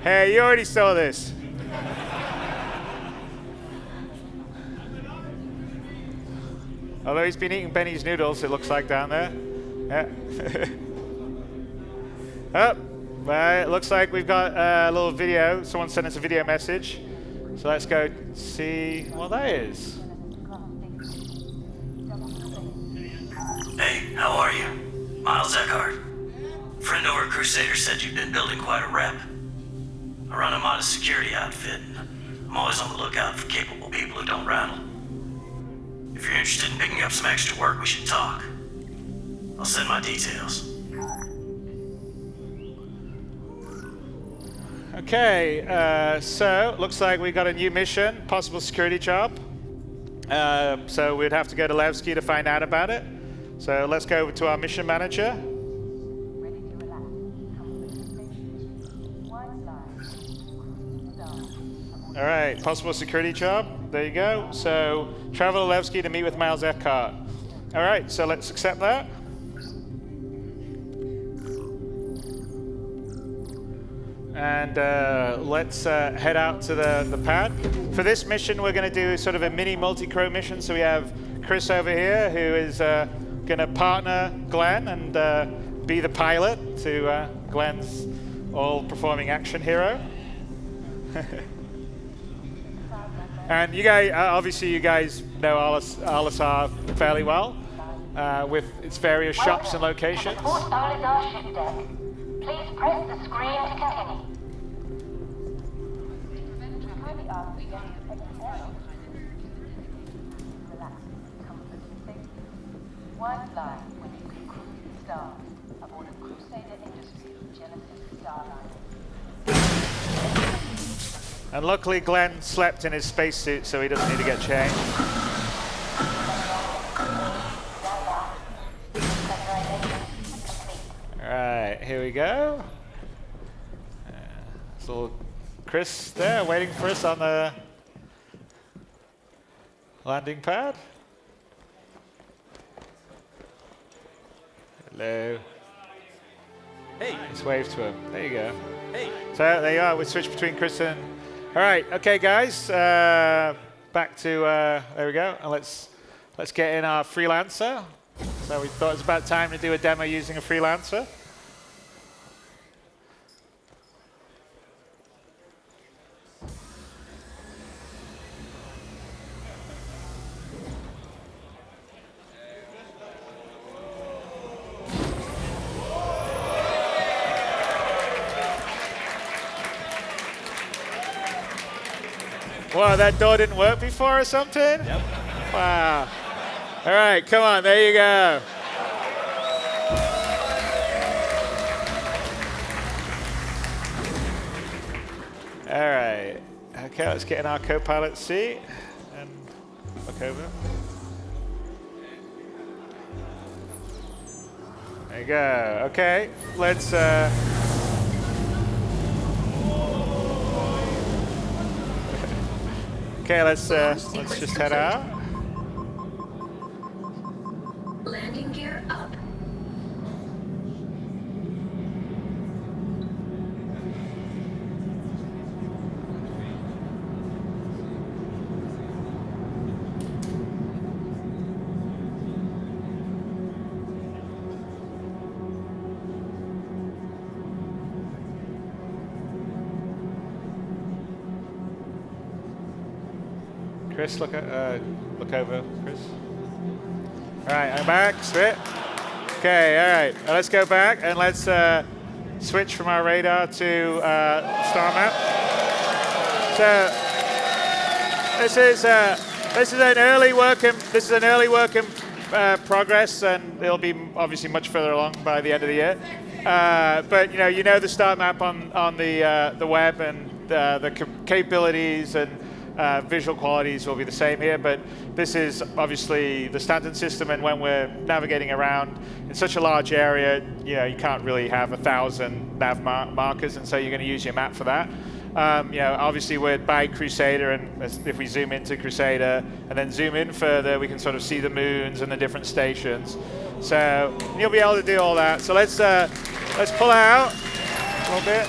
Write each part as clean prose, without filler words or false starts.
Hey, you already saw this. Although he's been eating Benny's noodles, it looks like down there. Yeah. Oh, well, it looks like we've got a little video. Someone sent us a video message. So let's go see what that is. Hey, how are you? Miles Eckhart. Friend over at Crusader said you've been building quite a rep. I run a modest security outfit. I'm always on the lookout for capable people who don't rattle. If you're interested in picking up some extra work, we should talk. I'll send my details. Okay, so looks like we got a new mission, possible security job. So we'd have to go to Levski to find out about it. So let's go over to our mission manager. All right, possible security job. There you go. So travel to Levski to meet with Miles Eckhart. All right, so let's accept that. And let's head out to the pad. For this mission, we're going to do sort of a mini multi-crew mission. So we have Chris over here, who is going to partner Glenn and be the pilot to Glenn's all-performing action hero. And you guys, obviously, you guys know Alisar fairly well, with its various shops and locations. Please press the screen to continue. One flight with the stars aboard a Crusader Industries Genesis Starliner. And luckily Glenn slept in his spacesuit, so he doesn't need to get changed. Alright, here we go. There's little Chris there waiting for us on the landing pad. Hello. Hey. Just wave to him. There you go. Hey. So there you are. We switched between Chris and... All right. Okay, guys. Back to... there we go. And let's get in our freelancer. So we thought it was about time to do a demo using a freelancer. Wow, that door didn't work before or something? Yep. Wow. All right, come on, there you go. All right. Okay, let's get in our co-pilot seat and look over. There you go. Okay, let's... Okay, let's just head out. Landing gear up. Chris, look over, Chris. All right, I'm back. Sweet. Okay, all right. Now let's go back and let's switch from our radar to star map. So this is an early work in progress, and it'll be obviously much further along by the end of the year. But you know the star map on the web, and the capabilities and visual qualities will be the same here, but this is obviously the standard system, and when we're navigating around in such a large area, you can't really have 1,000 nav markers, and so you're going to use your map for that. Obviously we're by Crusader, and if we zoom into Crusader and then zoom in further, we can sort of see the moons and the different stations. So you'll be able to do all that. So let's pull out a little bit.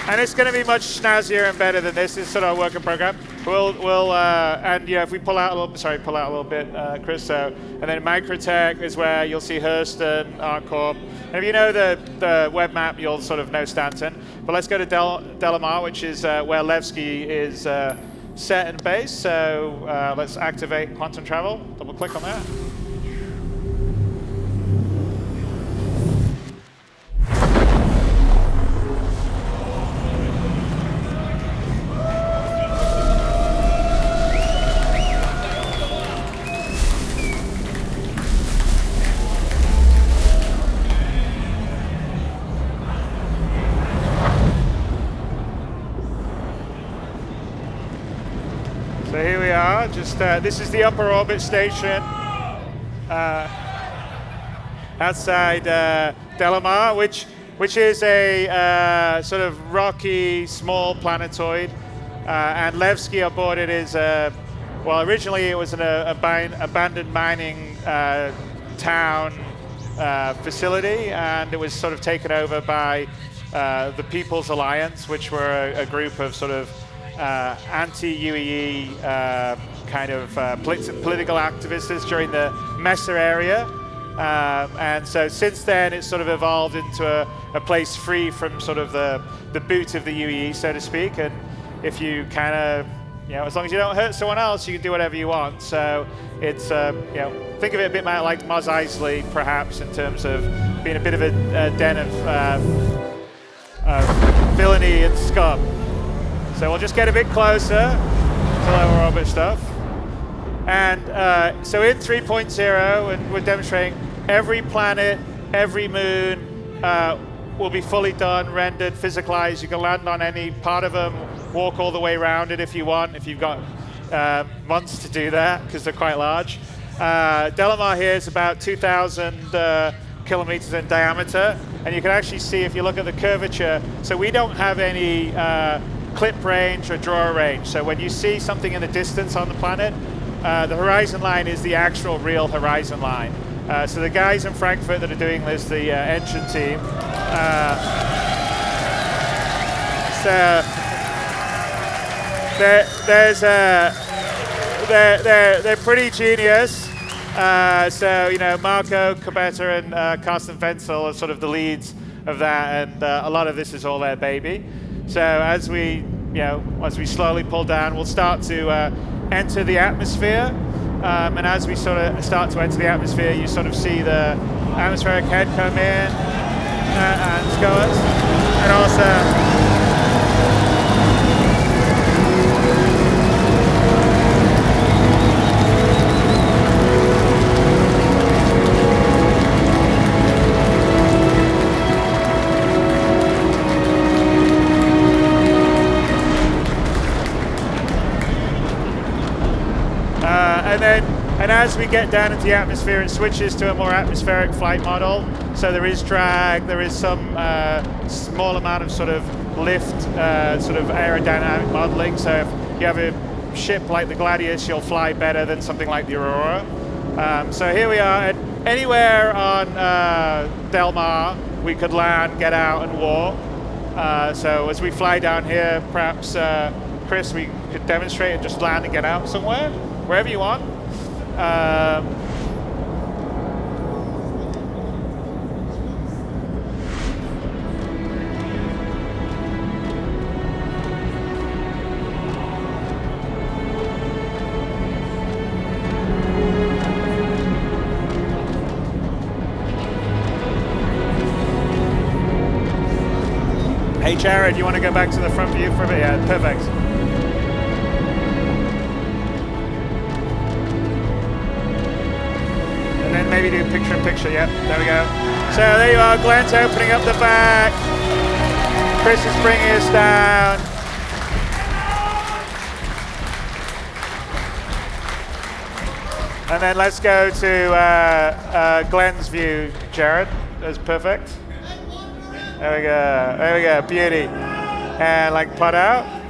And it's going to be much snazzier and better than this. It's sort of a work in program. And if we pull out a little bit, Chris. So, and then Microtech is where you'll see Hurston, ArcCorp. And if you know the web map, you'll sort of know Stanton. But let's go to Delamar, which is where Levski is set and based. So let's activate quantum travel. Double click on that. So here we are, this is the upper orbit station outside Delamar, which is a sort of rocky, small planetoid. And Levski aboard it is, originally it was an abandoned mining town facility, and it was sort of taken over by the People's Alliance, which were a group of sort of anti-UEE kind of political activists during the Messer area. And so since then it's sort of evolved into a place free from sort of the boot of the UEE, so to speak. And if you kind of, as long as you don't hurt someone else, you can do whatever you want. So it's, think of it a bit like Mos Eisley, perhaps, in terms of being a bit of a den of villainy and scum. So we'll just get a bit closer to lower orbit stuff. And so in 3.0, and we're demonstrating every planet, every moon will be fully done, rendered, physicalized. You can land on any part of them, walk all the way around it if you want, if you've got months to do that, because they're quite large. Delamar here is about 2,000 kilometers in diameter. And you can actually see, if you look at the curvature, so we don't have any clip range or draw range. So when you see something in the distance on the planet, the horizon line is the actual real horizon line. So the guys in Frankfurt that are doing this, the engine team, they're pretty genius. So Marco Cabetta and Carsten Wenzel are sort of the leads of that, and a lot of this is all their baby. So as we slowly pull down, we'll start to enter the atmosphere. And as we sort of start to enter the atmosphere, you sort of see the atmospheric head come in and go us. And also, and as we get down into the atmosphere, it switches to a more atmospheric flight model. So there is drag, there is some small amount of sort of lift, sort of aerodynamic modeling. So if you have a ship like the Gladius, you'll fly better than something like the Aurora. So here we are, and anywhere on Delamar, we could land, get out, and walk. So as we fly down here, perhaps, Chris, we could demonstrate and just land and get out somewhere, wherever you want. Hey Jared, you want to go back to the front view for a bit? Yeah, perfect. And then maybe do picture-in-picture, yep, there we go. So there you are, Glenn's opening up the back. Chris is bringing us down. And then let's go to Glenn's view, Jared. That's perfect. There we go, beauty. And like plot out.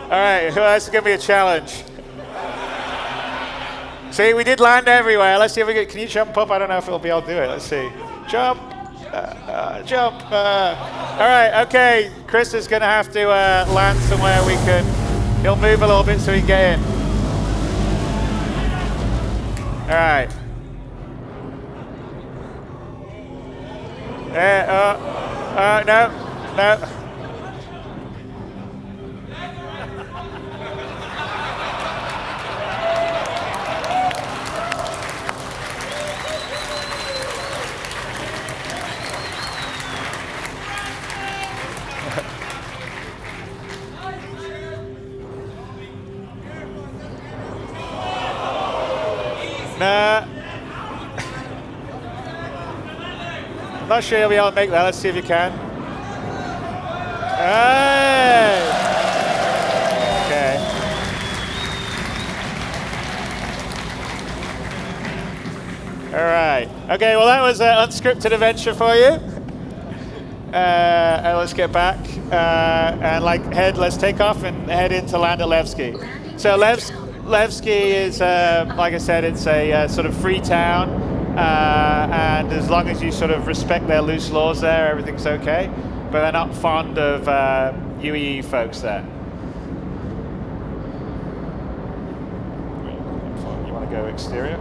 All right, who else is going to be a challenge? See, we did land everywhere. Let's see if we can you jump up? I don't know if we'll be able to do it. Let's see. Jump. Jump. All right, okay. Chris is going to have to land somewhere we can. He'll move a little bit so he can get in. All right. No. Nah. I'm not sure you'll be able to make that. Let's see if you can. Hey! Okay. All right. Okay, well, that was an unscripted adventure for you. And let's get back. And let's take off and head into land at Levski. So Levski is, like I said, it's a sort of free town, and as long as you sort of respect their loose laws there, everything's okay. But they're not fond of UEE folks there. You want to go exterior?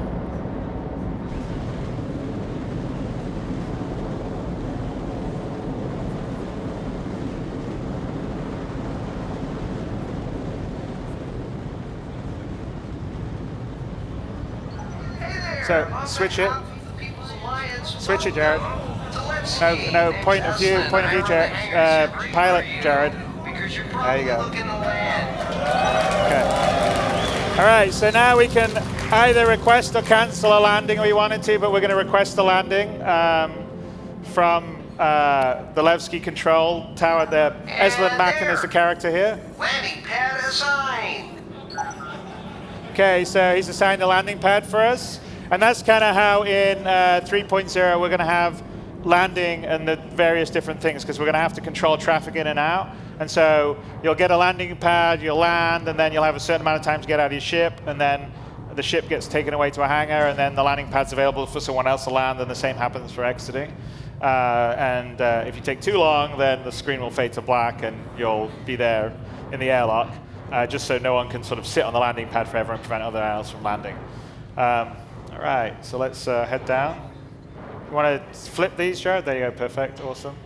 So switch it. Switch it, Jared. No, point of view, Jared. Pilot, Jared. There you go. Okay. All right, so now we can either request or cancel a landing if we wanted to, but we're going to request a landing from the Levski control tower there. Eslen Macken is the character here. Landing pad assigned. Okay, so he's assigned a landing pad for us. And that's kind of how in 3.0 we're going to have landing and the various different things, because we're going to have to control traffic in and out. And so you'll get a landing pad, you'll land, and then you'll have a certain amount of time to get out of your ship, and then the ship gets taken away to a hangar, and then the landing pad's available for someone else to land, and the same happens for exiting. If you take too long, then the screen will fade to black, and you'll be there in the airlock, just so no one can sort of sit on the landing pad forever and prevent other else from landing. All right, so let's head down. You want to flip these, Jared? There you go, perfect, awesome.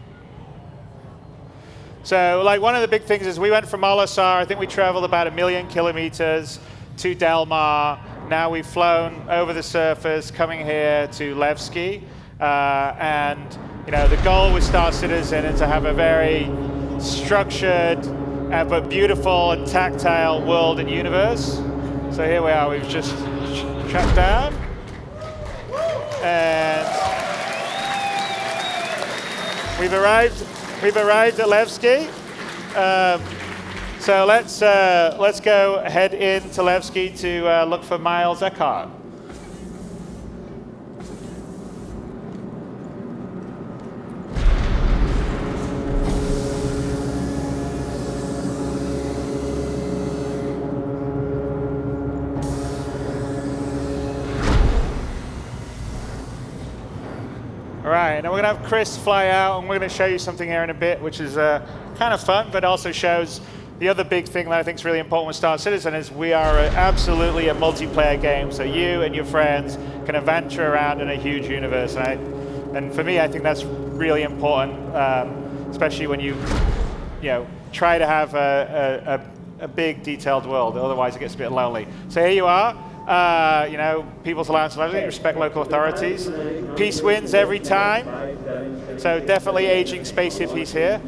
So, like, one of the big things is we went from Olisar, I think we traveled about 1 million kilometers to Delmar. Now we've flown over the surface, coming here to Levski. And, you know, the goal with Star Citizen is to have a very structured but beautiful and tactile world and universe. So here we are, we've just tracked down. And we've arrived at Levski. So let's go head into Levski to look for Miles Eckhart. All right, and we're going to have Chris fly out, and we're going to show you something here in a bit, which is kind of fun, but also shows the other big thing that I think is really important with Star Citizen is we are absolutely a multiplayer game, so you and your friends can adventure around in a huge universe. And for me, I think that's really important, especially when you try to have a big, detailed world. Otherwise, it gets a bit lonely. So here you are. People's Alliance of Legacy, respect local authorities. Peace wins every time. So definitely aging space if he's here.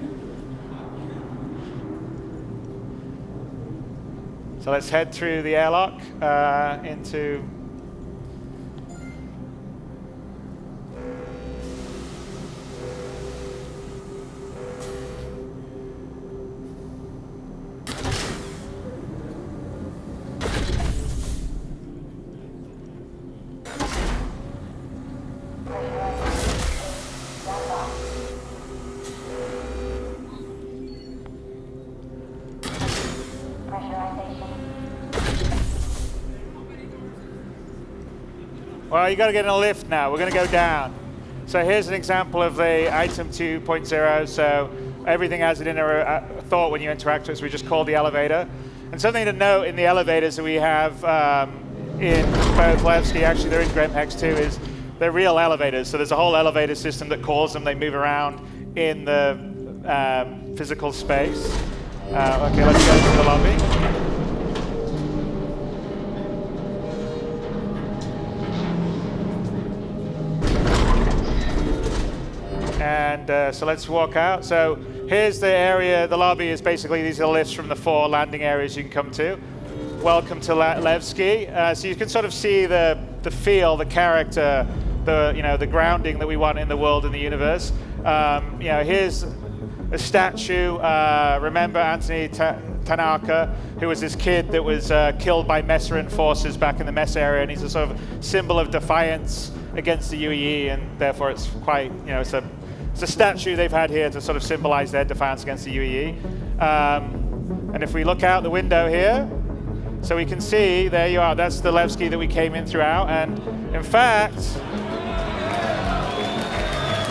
So let's head through the airlock into... Pressure Well, you got to get in a lift now. We're going to go down. So here's an example of the item 2.0. So everything has an inner thought when you interact with it. So we just call the elevator. And something to note in the elevators that we have in both Levski, actually they're in Gremhex too, is they're real elevators. So there's a whole elevator system that calls them. They move around in the physical space. Okay, let's go to the lobby. And so let's walk out. So here's the area, the lobby is basically, these are lifts from the 4 landing areas you can come to. Welcome to Levski. So you can sort of see the feel, the character, the grounding that we want in the world and the universe. Here's a statue. Remember Anthony Tanaka, who was this kid that was killed by Messeran forces back in the Mess area, and he's a sort of symbol of defiance against the UEE, and therefore it's quite, it's a statue they've had here to sort of symbolize their defiance against the UEE. And if we look out the window here, so we can see, there you are, that's the Levski that we came in throughout, and in fact,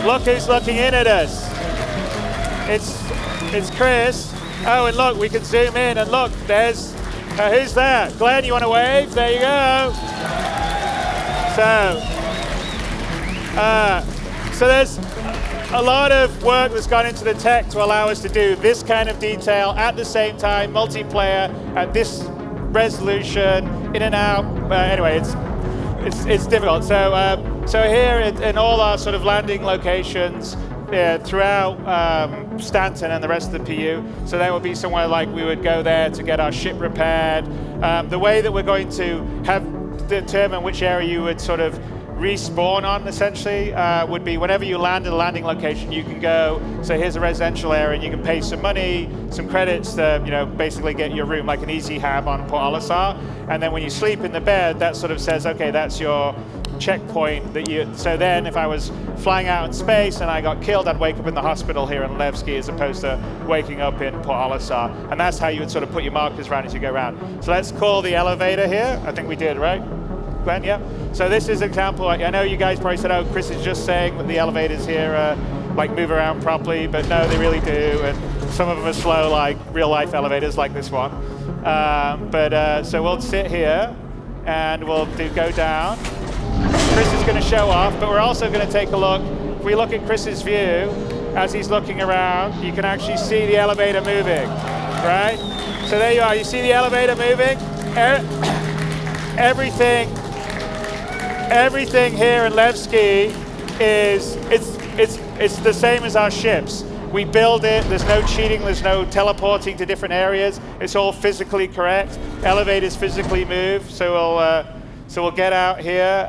look who's looking in at us. It's Chris. Oh, and look, we can zoom in, and look, there's, who's that? Glenn, you want to wave? There you go. So there's a lot of work that's gone into the tech to allow us to do this kind of detail at the same time, multiplayer, at this resolution, in and out. Anyway, it's difficult. So here in all our sort of landing locations throughout Stanton and the rest of the PU, so that would be somewhere like we would go there to get our ship repaired. The way that we're going to determine which area you would sort of respawn on, essentially, would be whenever you land at a landing location, you can go, so here's a residential area, and you can pay some money, some credits to, basically get your room, like an easy hab on Port Olisar. And then when you sleep in the bed, that sort of says, okay, that's your checkpoint that you, so then if I was flying out in space and I got killed, I'd wake up in the hospital here in Levski as opposed to waking up in Port Olisar. And that's how you would sort of put your markers around as you go around. So let's call the elevator here. I think we did, right? Glenn, yeah. So this is an example. I know you guys probably said, oh, Chris is just saying that the elevators here like move around properly, but no, they really do. And some of them are slow, like real life elevators like this one. So we'll sit here and we'll go down. Chris is going to show off, but we're also going to take a look. If we look at Chris's view, as he's looking around, you can actually see the elevator moving, right? So there you are. You see the elevator moving? Everything here in Levski is it's the same as our ships. We build it. There's no cheating. There's no teleporting to different areas. It's all physically correct. Elevators physically move. So we'll get out here,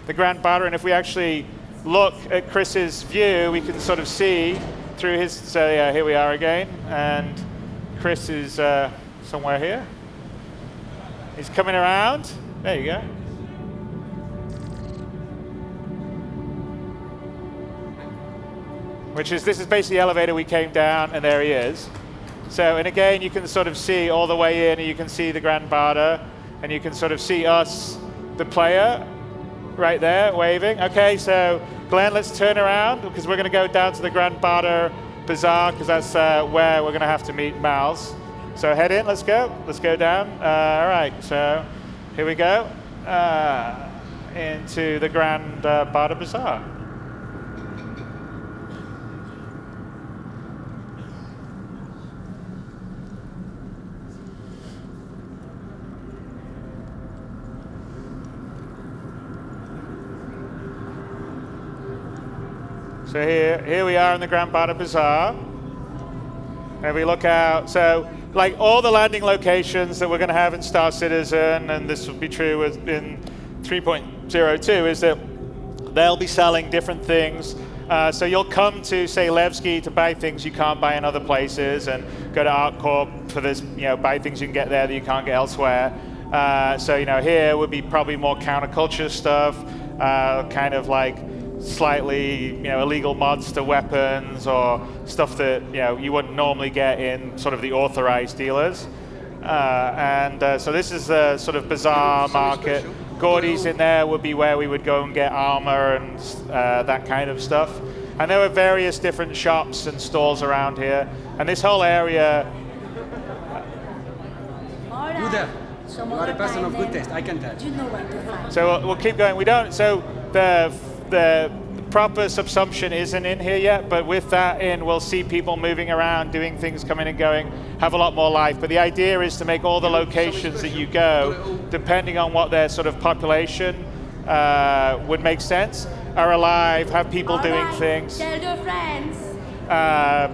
the Grand Barter, and if we actually look at Chris's view, we can sort of see through his. So yeah, here we are again, and Chris is somewhere here. He's coming around. There you go. This is basically the elevator we came down, and there he is. So, and again, you can sort of see all the way in, and you can see the Grand Barter, and you can sort of see us, the player, right there, waving. Okay, so Glenn, let's turn around, because we're going to go down to the Grand Barter Bazaar, because that's where we're going to have to meet Miles. So head in, let's go down. All right, so here we go, into the Grand Barter Bazaar. So here we are in the Grand Barter Bazaar. And we look out, so like all the landing locations that we're going to have in Star Citizen, and this will be true in 3.02, is that they'll be selling different things. So you'll come to, say, Levski to buy things you can't buy in other places, and go to ArtCorp for this, buy things you can get there that you can't get elsewhere. So here would be probably more counterculture stuff, kind of like slightly illegal mods to weapons or stuff that you wouldn't normally get in sort of the authorized dealers. So this is the sort of bazaar market Gordy's in there would be where we would go and get armor and that kind of stuff. And there were various different shops and stores around here. And this whole area... You there. You are a person of good taste, I can tell. You know what to find. So we'll keep going. We don't... So the proper subsumption isn't in here yet, but with that in, we'll see people moving around, doing things, coming and going, have a lot more life. But the idea is to make all the locations that you go, depending on what their sort of population would make sense, are alive, have people doing things. Tell your friends.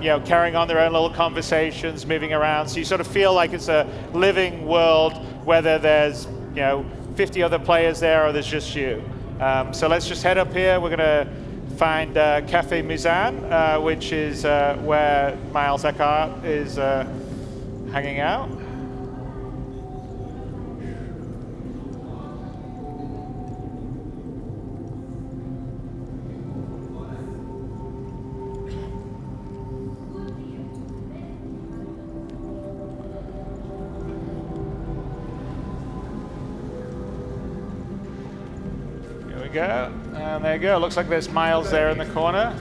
You know, carrying on their own little conversations, moving around. So you sort of feel like it's a living world, whether there's, you know, 50 other players there or there's just you. So let's just head up here. We're going to find Cafe Muzan, which is where Miles Eckhart is hanging out. Go. And there you go. Looks like there's Miles there in the corner.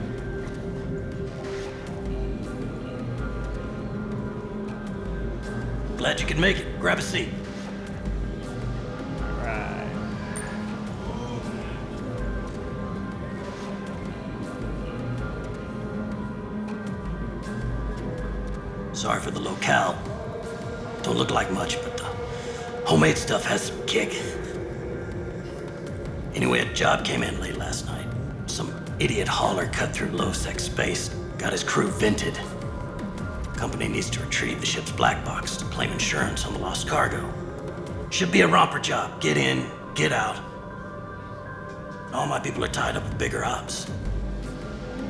Glad you could make it. Grab a seat. Right. Sorry for the locale. Don't look like much, but the homemade stuff has some kick. Anyway, a job came in late last night. Some idiot hauler cut through low-sec space, got his crew vented. Company needs to retrieve the ship's black box to claim insurance on the lost cargo. Should be a romper job. Get in, get out. All my people are tied up with bigger ops.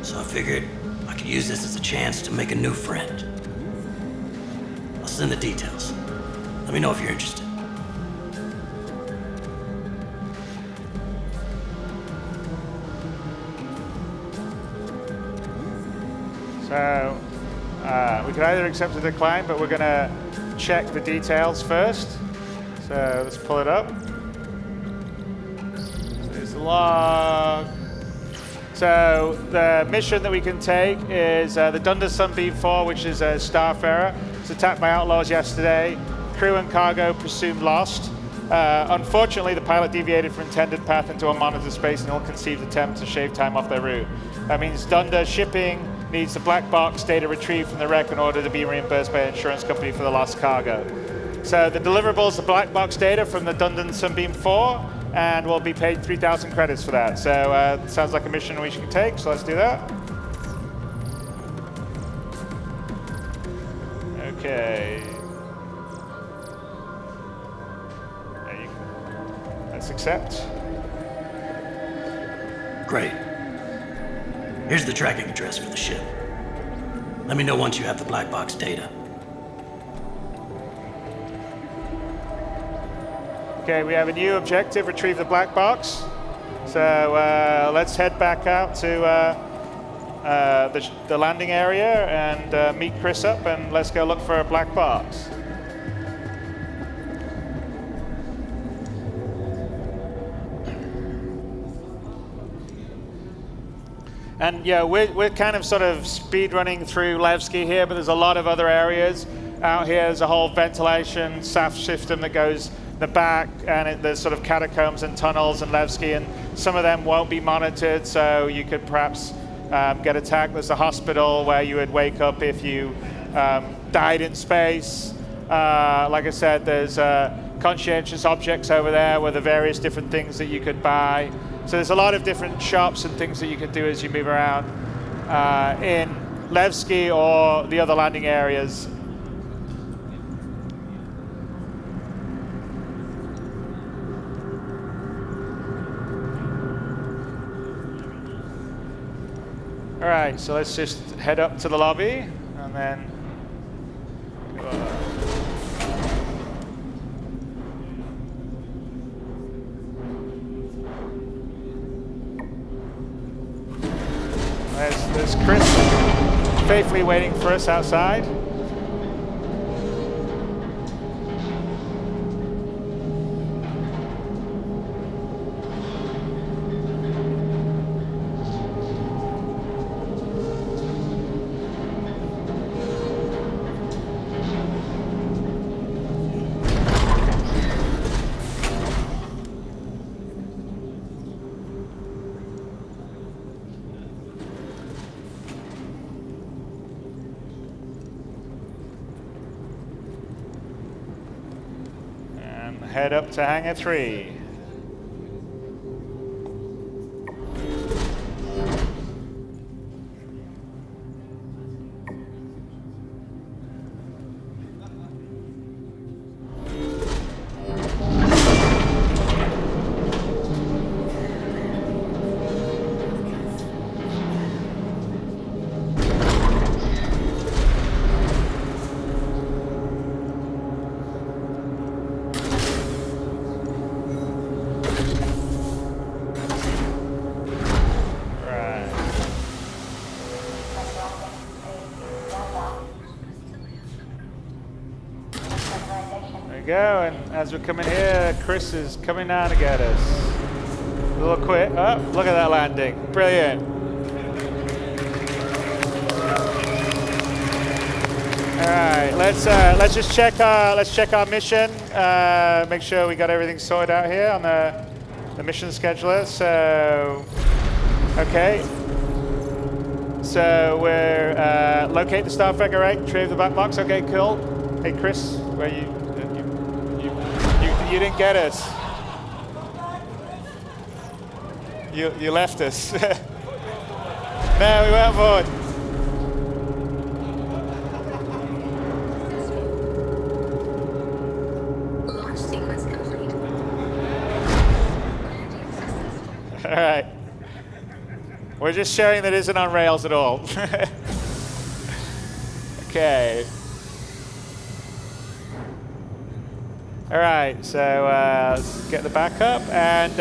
So I figured I could use this as a chance to make a new friend. I'll send the details. Let me know if you're interested. So we could either accept or decline, but we're going to check the details first. So let's pull it up. So there's the log. So the mission that we can take is the Dunder Sunbeam 4, which is a starfarer. It's attacked by outlaws yesterday. Crew and cargo presumed lost. Unfortunately, the pilot deviated from intended path into unmonitored space in an ill-conceived attempt to shave time off their route. That means Dunder Shipping needs the black box data retrieved from the wreck in order to be reimbursed by an insurance company for the lost cargo. So the deliverables, the black box data from the Dunder Sunbeam 4, and we'll be paid 3,000 credits for that. So sounds like a mission we should take, so let's do that. Okay. Let's accept. Great. Here's the tracking address for the ship. Let me know once you have the black box data. Okay, we have a new objective, retrieve the black box. So let's head back out to the landing area and meet Chris up, and let's go look for a black box. And yeah, we're kind of sort of speed running through Levski here, but there's a lot of other areas out here. There's a whole ventilation SAF system that goes in the back, and there's sort of catacombs and tunnels in Levski, and some of them won't be monitored, so you could perhaps get attacked. There's a hospital where you would wake up if you died in space. Like I said, there's conscientious objects over there where the various different things that you could buy. So there's a lot of different shops and things that you can do as you move around in Levski or the other landing areas. All right, so let's just head up to the lobby and then there's Chris faithfully waiting for us outside. head up to Hangar 3. Go, and as we're coming here, Chris is coming down to get us. A little quick. Oh, look at that landing! Brilliant. All right, let's just check our mission. Make sure we got everything sorted out here on the mission scheduler. So, okay. So we're locate the Starfighter, right? Retrieve the black box. Okay, cool. Hey, Chris, where you? You didn't get us. You left us. No, we went forward. Launch sequence complete. All right. We're just showing that it isn't on rails at all. Okay. All right, so let's get the backup, and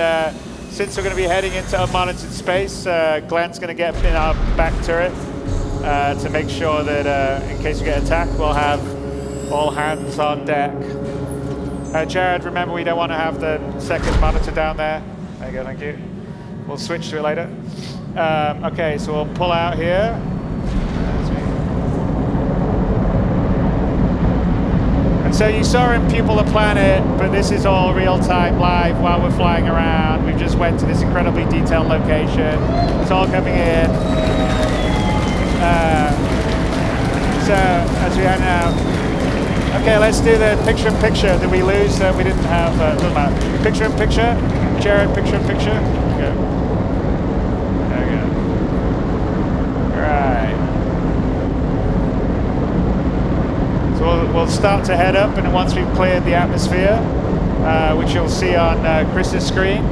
since we're going to be heading into unmonitored space, Glenn's going to get in our back turret to make sure that in case we get attacked, we'll have all hands on deck. Jared, remember we don't want to have the second monitor down there. There you go, thank you. We'll switch to it later. Okay, so we'll pull out here. So you saw in Pupil the Planet, but this is all real-time live while we're flying around. We just went to this incredibly detailed location. It's all coming in. So as we are now, okay, let's do the picture-in-picture. Did we lose? We didn't have. Doesn't matter. Picture-in-picture. Jared, picture-in-picture. Okay. There we go. All right. We'll start to head up, and once we've cleared the atmosphere, which you'll see on Chris's screen,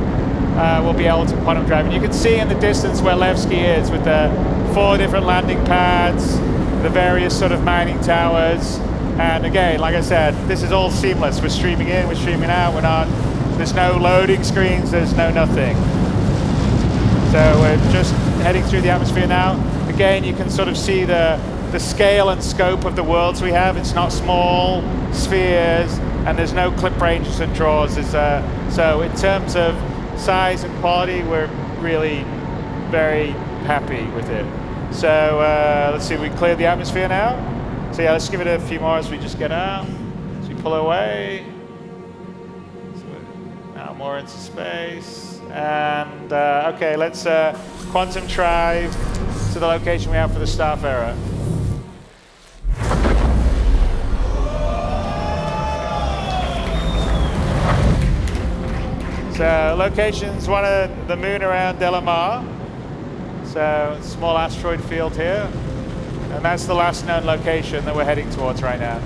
we'll be able to quantum drive. And you can see in the distance where Levski is with the 4 different landing pads, the various sort of mining towers. And again, like I said, this is all seamless. We're streaming in, we're streaming out, there's no loading screens, there's no nothing. So we're just heading through the atmosphere now. Again, you can sort of see the scale and scope of the worlds we have. It's not small spheres, and there's no clip ranges and draws. So in terms of size and quality, we're really very happy with it. So let's see, we cleared the atmosphere now. So yeah, let's give it a few more as we just get out. As we pull away. So we're now more into space. And okay, let's quantum drive to the location we have for the Starfarer. So location's one of the moon around Delamar. So small asteroid field here. And that's the last known location that we're heading towards right now.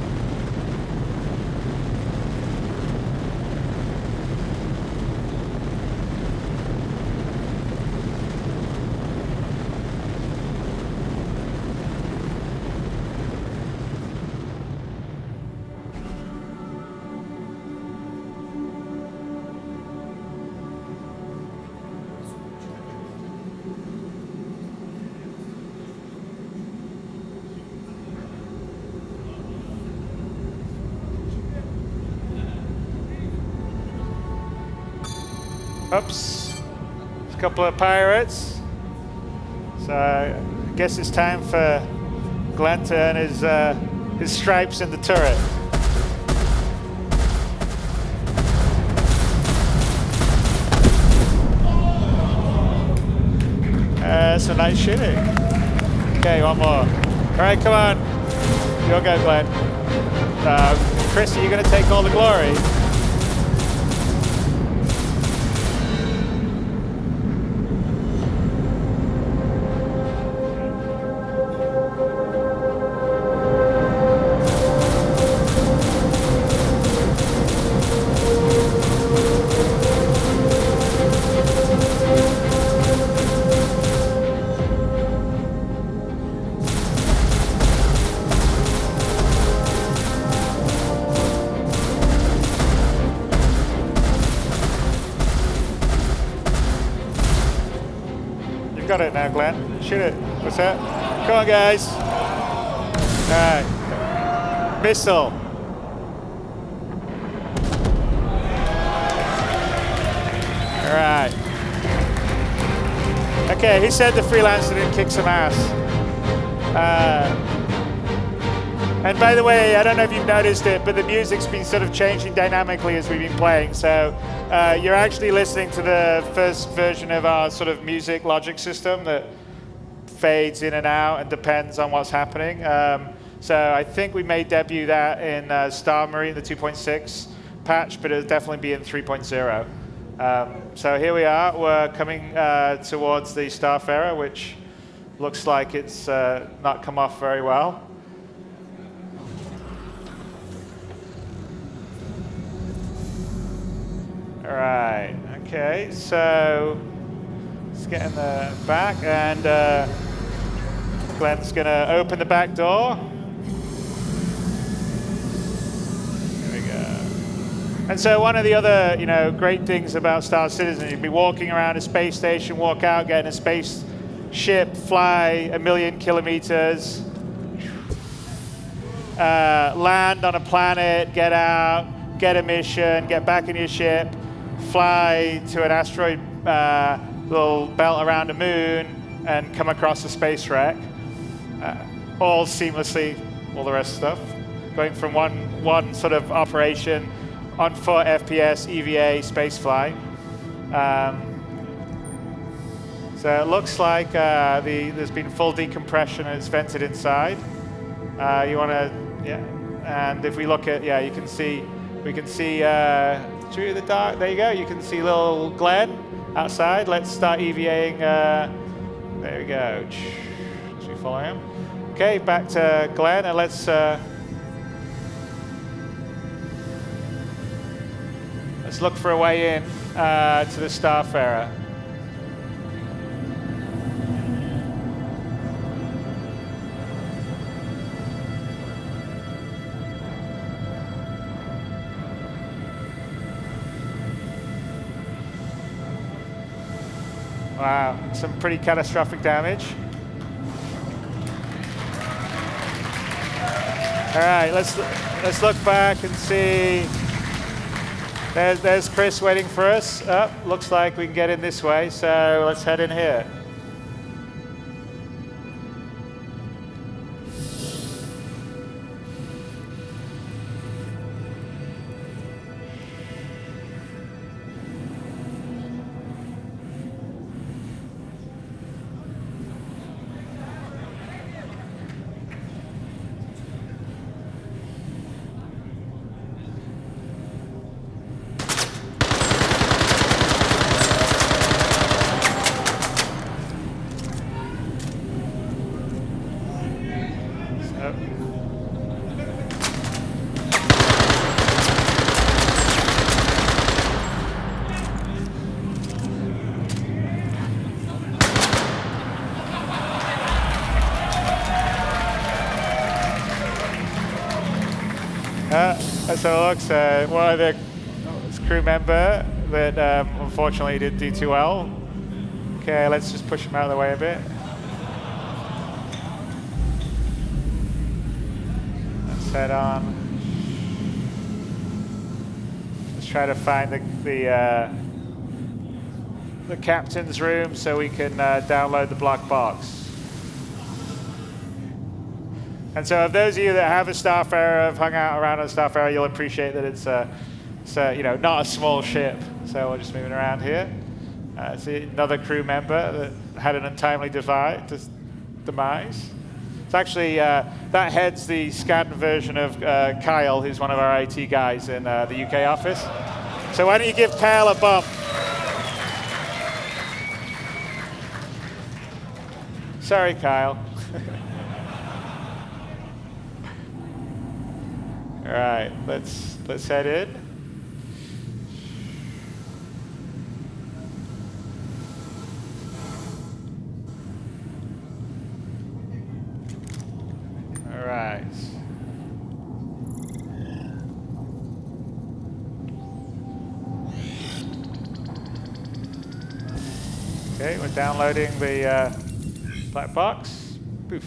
Oops, a couple of pirates. So I guess it's time for Glenn to earn his stripes in the turret. Some nice shooting. Okay, one more. All right, come on. You'll go, Glenn. Chris, are you going to take all the glory? Shoot it. What's that? Come on, guys. All right. Missile. All right. Okay, he said the freelancer didn't kick some ass. And by the way, I don't know if you've noticed it, but the music's been sort of changing dynamically as we've been playing. So you're actually listening to the first version of our sort of music logic system that fades in and out and depends on what's happening. So I think we may debut that in Star Marine, the 2.6 patch, but it'll definitely be in 3.0. So here we are. We're coming towards the Starfarer, which looks like it's not come off very well. All right. Okay. So let's get in the back, and Glenn's going to open the back door. There we go. And so one of the other, great things about Star Citizen, you'd be walking around a space station, walk out, get in a spaceship, fly 1,000,000 kilometers, land on a planet, get out, get a mission, get back in your ship, fly to an asteroid little belt around a moon, and come across a space wreck. All seamlessly, all the rest of stuff. Going from one sort of operation on foot, FPS, EVA, spaceflight. So it looks like there's been full decompression and it's vented inside. You want to, and if we look at, we can see through the dark, there you go, you can see little Glenn outside. Let's start EVAing, there we go. Should we follow him? Okay, back to Glenn, and let's look for a way in to the Starfarer. Wow, some pretty catastrophic damage. All right, let's look back and see. There's Chris waiting for us. Looks like we can get in this way, so let's head in here. So it looks one of the crew member that unfortunately didn't do too well. Okay, let's just push him out of the way a bit. Let's head on. Let's try to find the captain's room so we can download the black box. And so, if those of you that have a Starfarer, have hung out around a Starfarer, you'll appreciate that it's not a small ship. So we're just moving around here. See another crew member that had an untimely demise. It's actually that heads the Squadron version of Kyle, who's one of our IT guys in the UK office. So why don't you give Kyle a bump? Sorry, Kyle. All right, let's head in. All right. Okay, we're downloading the Black box. Poof.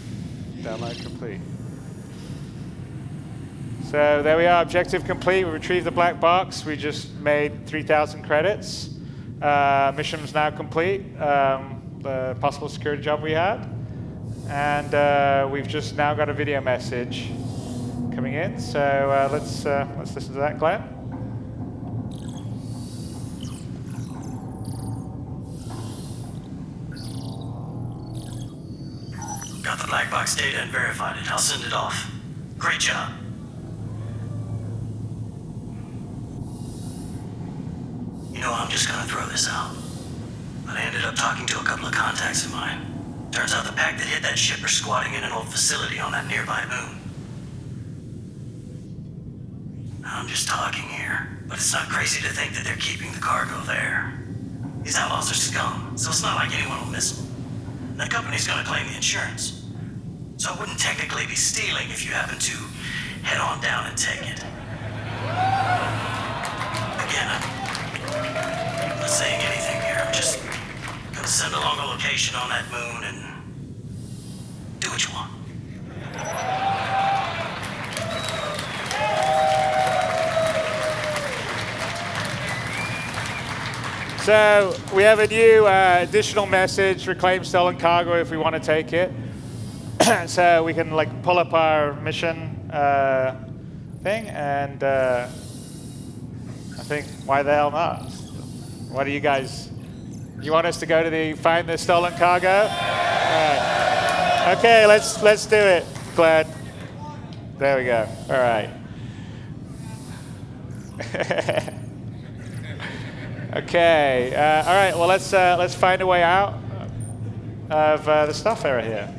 Download complete. So there we are, objective complete. We retrieved the black box. We just made 3,000 credits. Mission's now complete. The possible security job we had. And we've just now got a video message coming in. So let's listen to that, Glenn. Got the black box data and verified it. I'll send it off. Great job. You know, I'm just gonna throw this out. But I ended up talking to a couple of contacts of mine. Turns out the pack that hit that ship are squatting in an old facility on that nearby moon. I'm just talking here, but it's not crazy to think that they're keeping the cargo there. These outlaws are scum, so it's not like anyone will miss them. The company's gonna claim the insurance. So it wouldn't technically be stealing if you happen to head on down and take it. Again, I'm not saying anything here. I'm just gonna send along a location on that moon and do what you want. So we have a new additional message: reclaim stolen cargo if we want to take it. So we can like pull up our mission thing, and I think why the hell not? What do you guys? You want us to go to find the stolen cargo? All right. Okay, let's do it, Glenn. There we go. All right. Okay. All right. Well, let's find a way out of the stuff area here.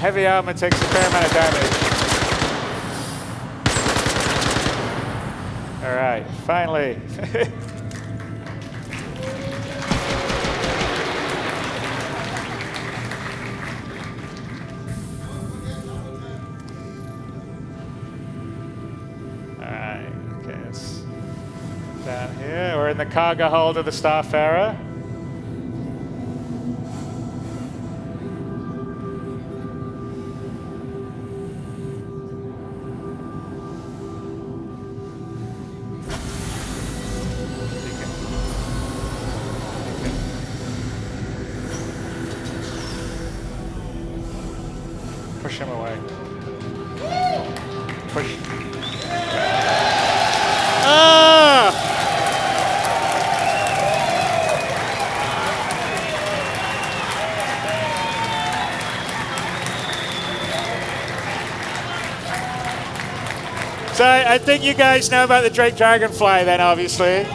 Heavy armor takes a fair amount of damage. All right, finally. All right, okay, it's down here. We're in the cargo hold of the Starfarer. Push him away. Push. Ah! So I think you guys know about the Drake Dragonfly then, obviously.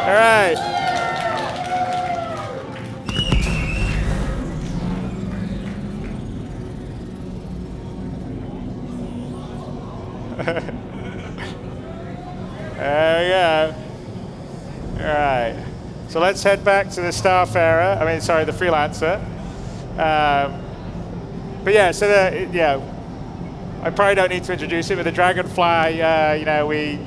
All right. There we go. All right. So let's head back to the Starfarer. I mean, sorry, the Freelancer. But yeah, so I probably don't need to introduce it, but the Dragonfly, you know, we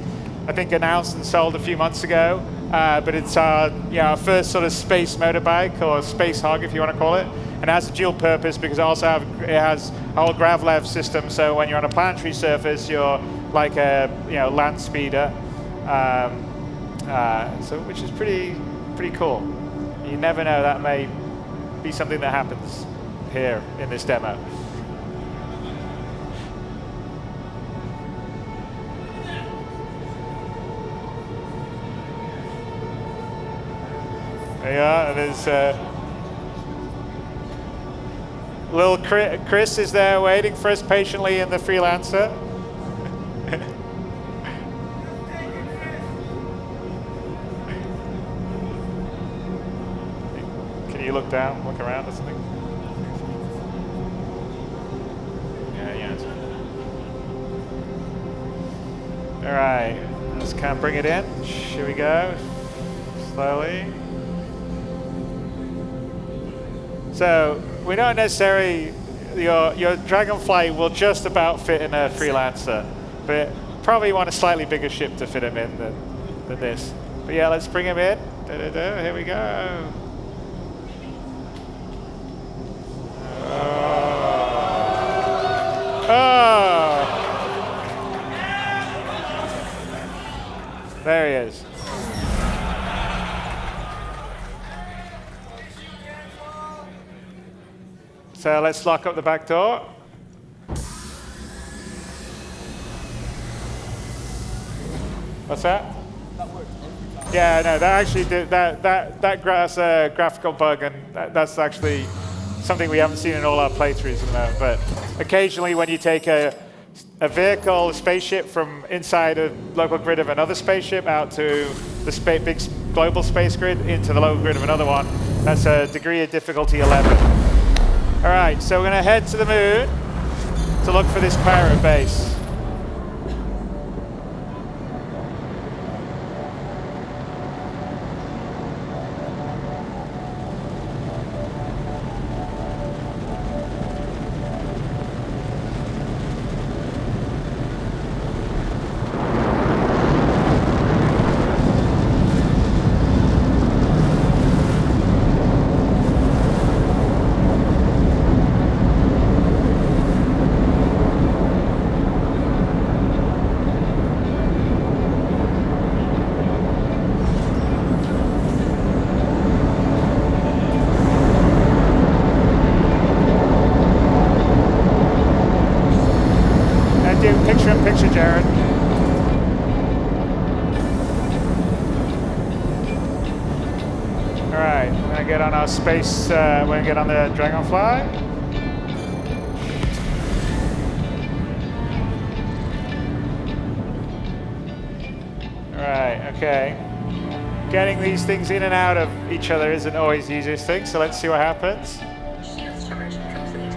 I think announced and sold a few months ago. but it's our first sort of space motorbike, or space hog if you want to call it. And it has a dual purpose because it has a whole gravlev system. So when you're on a planetary surface, you're like a land speeder. Which is pretty cool. You never know, that may be something that happens here in this demo. There you are. There's little Chris is there waiting for us patiently in the Freelancer. Can you look down, look around or something? Yeah. All right, let's kind of bring it in. Here we go, slowly. So we don't necessarily, your Dragonfly will just about fit in a Freelancer, but probably want a slightly bigger ship to fit him in than this. But yeah, let's bring him in. Here we go. Oh. There he is. So let's lock up the back door. What's that? That worked. Yeah, no, that actually did that's a graphical bug, and that's actually something we haven't seen in all our playthroughs at the moment. But occasionally, when you take a vehicle, a spaceship from inside a local grid of another spaceship out to the big global space grid into the local grid of another one, that's a degree of difficulty 11. All right, so we're going to head to the moon to look for this pirate base. Picture, Jared. All right, we're gonna get on our space. We're gonna get on the Dragonfly. All right, okay. Getting these things in and out of each other isn't always the easiest thing, so let's see what happens. Shield charge complete.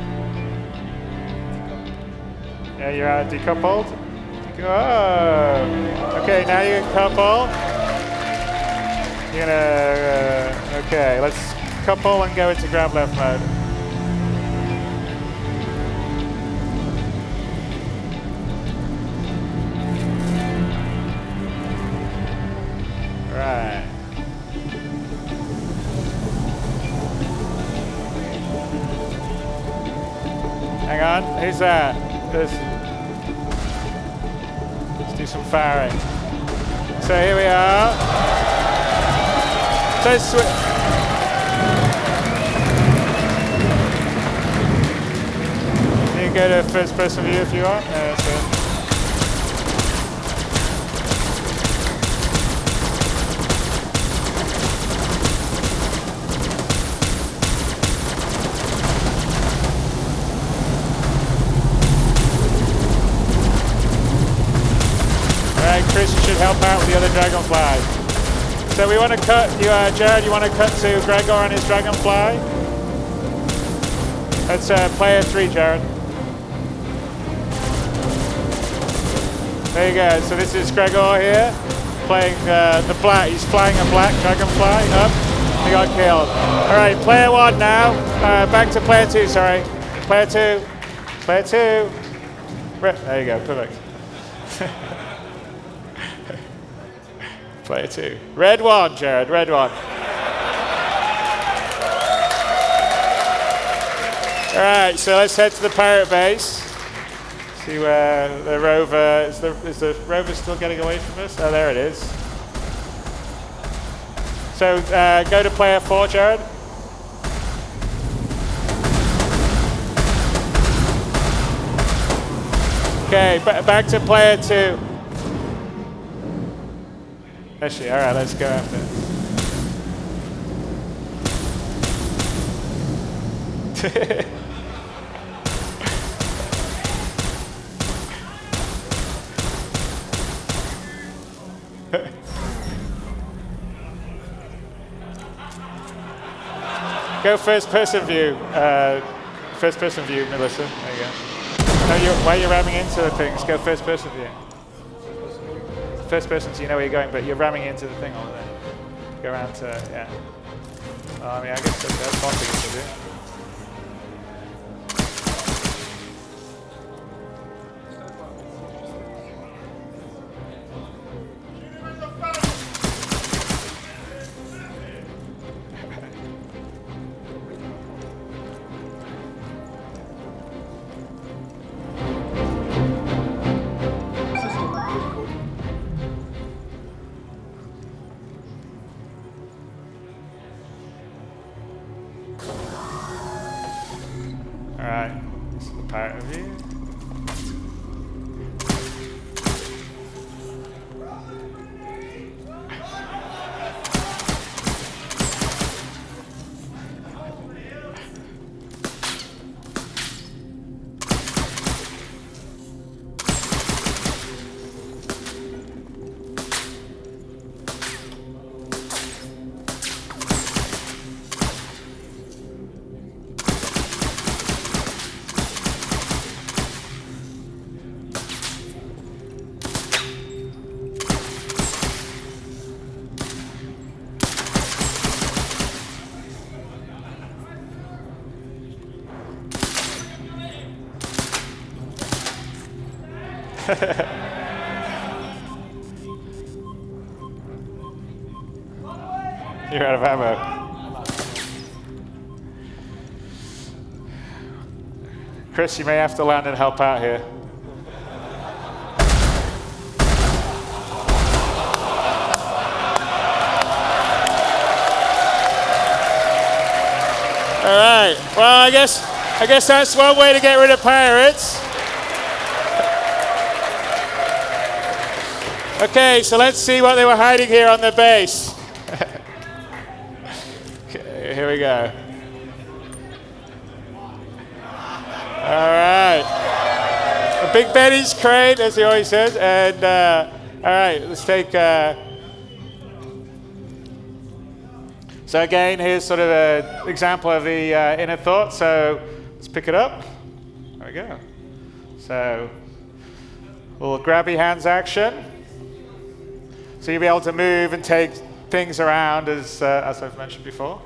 Yeah, you're decoupled. Oh, okay, now you can couple. You're gonna, okay, let's couple and go into grab left mode. Right. Hang on, who's that? Let's do some firing. So here we are. So you can go to first person view if you want. Yeah, that's it. Chris, you should help out with the other Dragonfly. So we want to cut, Jared, you want to cut to Gregor on his Dragonfly? That's player 3, Jared. There you go, so this is Gregor here, playing the black, he's flying a black Dragonfly up, he got killed. All right, player 1 now, back to player 2, sorry. Player 2, player 2. There you go, perfect. Player 2. Red 1, Jared, red 1. All right, so let's head to the pirate base. See where the rover, is the rover still getting away from us? Oh, there it is. So go to player 4, Jared. Okay, back to player 2. Actually, all right, let's go after it. Go first person view. First person view, Melissa. There you go. No, while you're ramming into the things, go first person view. First person, so you know where you're going, but you're ramming into the thing all the way. Go around to, yeah. Well, I mean, I guess that's one thing to do. Alright, this is the pirate view. You're out of ammo. Chris, you may have to land and help out here. All right. Well, I guess that's one way to get rid of pirates. Okay, so let's see what they were hiding here on the base. Okay, here we go. All right. A Big Betty's crate, as he always says. And all right, let's take. So again, here's sort of an example of the inner thought. So let's pick it up. There we go. So little grabby hands action. So you'll be able to move and take things around as I've mentioned before.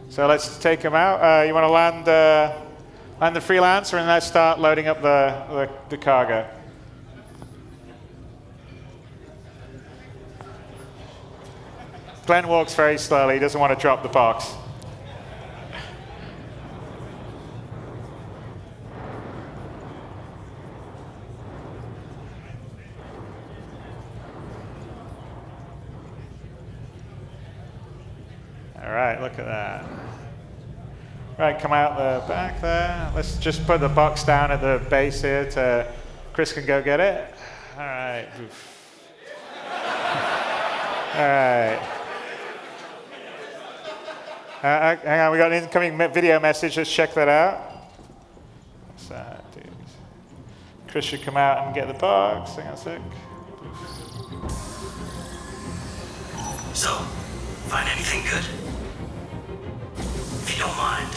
So let's take them out. You want to land the freelancer and let's start loading up the cargo. Glenn walks very slowly. He doesn't want to drop the box. All right, look at that. Right, come out the back there. Let's just put the box down at the base here to Chris can go get it. All right. All right. Hang on, we got an incoming video message. Let's check that out. What's that, dude? Chris should come out and get the box. Hang on a sec. So, find anything good? If you don't mind,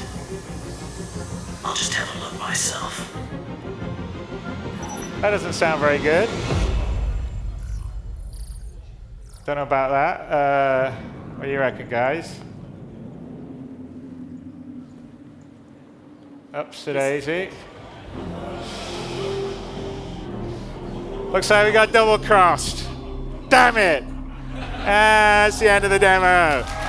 I'll just have a look myself. That doesn't sound very good. Don't know about that. What do you reckon, guys? Upsy daisy. Looks like we got double crossed. Damn it! That's the end of the demo.